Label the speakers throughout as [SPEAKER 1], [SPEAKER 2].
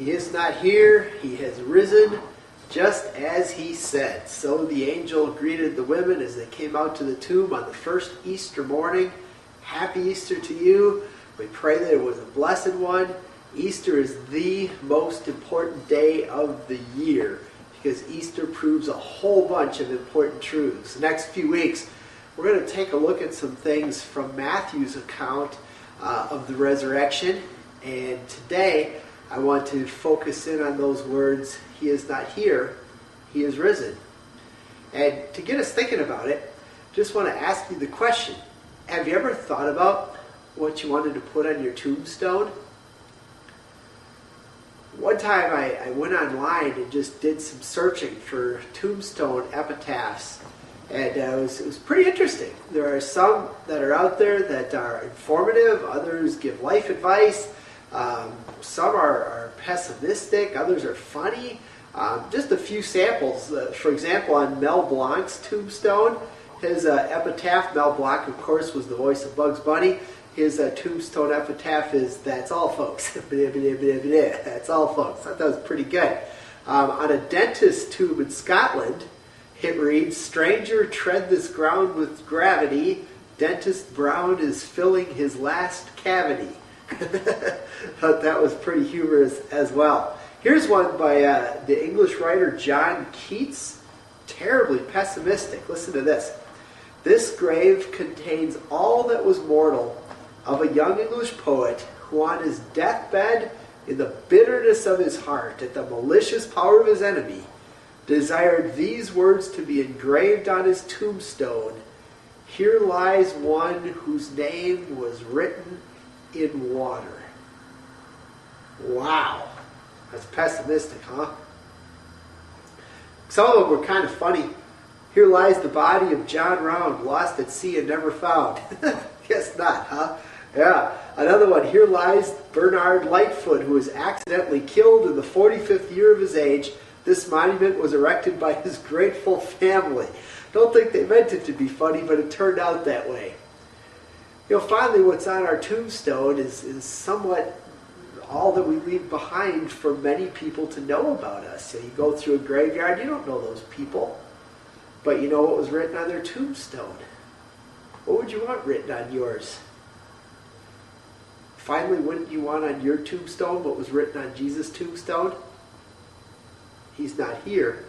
[SPEAKER 1] He is not here. He has risen just as he said. So the angel greeted the women as they came out to the tomb on the first Easter morning. Happy Easter to you. We pray that it was a blessed one. Easter is the most important day of the year because Easter proves a whole bunch of important truths. The next few weeks, we're going to take a look at some things from Matthew's account of the resurrection. And today, I want to focus in on those words, He is not here, He is risen. And to get us thinking about it, just want to ask you the question, have you ever thought about what you wanted to put on your tombstone? One time I went online and just did some searching for tombstone epitaphs, and it was pretty interesting. There are some that are out there that are informative, others give life advice, some are pessimistic, others are funny. Just a few samples. For example, on Mel Blanc's tombstone, his epitaph, Mel Blanc, of course, was the voice of Bugs Bunny. His tombstone epitaph is, "That's all, folks." That's all, folks. I thought that was pretty good. On a dentist's tomb in Scotland, it reads, "Stranger, tread this ground with gravity. Dentist Brown is filling his last cavity." Thought that was pretty humorous as well. Here's one by the English writer John Keats. Terribly pessimistic. Listen to this. "This grave contains all that was mortal of a young English poet who on his deathbed, in the bitterness of his heart, at the malicious power of his enemy, desired these words to be engraved on his tombstone. Here lies one whose name was written in water." Wow. That's pessimistic, huh? Some of them were kind of funny. "Here lies the body of John Round, lost at sea and never found." Guess not, huh? Yeah. Another one. "Here lies Bernard Lightfoot, who was accidentally killed in the 45th year of his age. This monument was erected by his grateful family." Don't think they meant it to be funny, but it turned out that way. Finally, what's on our tombstone is somewhat all that we leave behind for many people to know about us. You go through a graveyard, you don't know those people, but you know what was written on their tombstone. What would you want written on yours? Finally, wouldn't you want on your tombstone what was written on Jesus' tombstone? He's not here.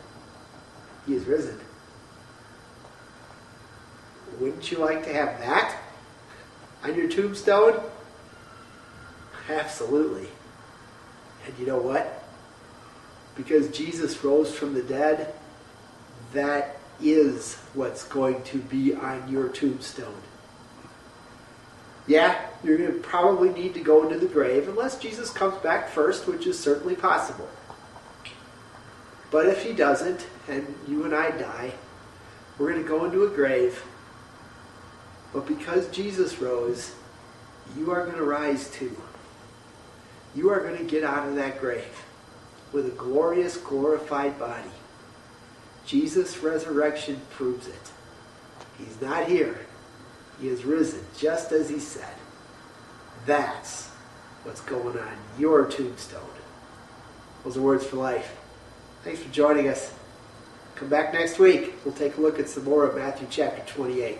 [SPEAKER 1] He is risen. Wouldn't you like to have that on your tombstone? Absolutely. And you know what? Because Jesus rose from the dead, that is what's going to be on your tombstone. Yeah, you're going to probably need to go into the grave, unless Jesus comes back first, which is certainly possible. But if he doesn't, and you and I die, we're going to go into a grave. But because Jesus rose, you are going to rise too. You are going to get out of that grave with a glorious, glorified body. Jesus' resurrection proves it. He's not here. He is risen, just as he said. That's what's going on your tombstone. Those are words for life. Thanks for joining us. Come back next week. We'll take a look at some more of Matthew chapter 28.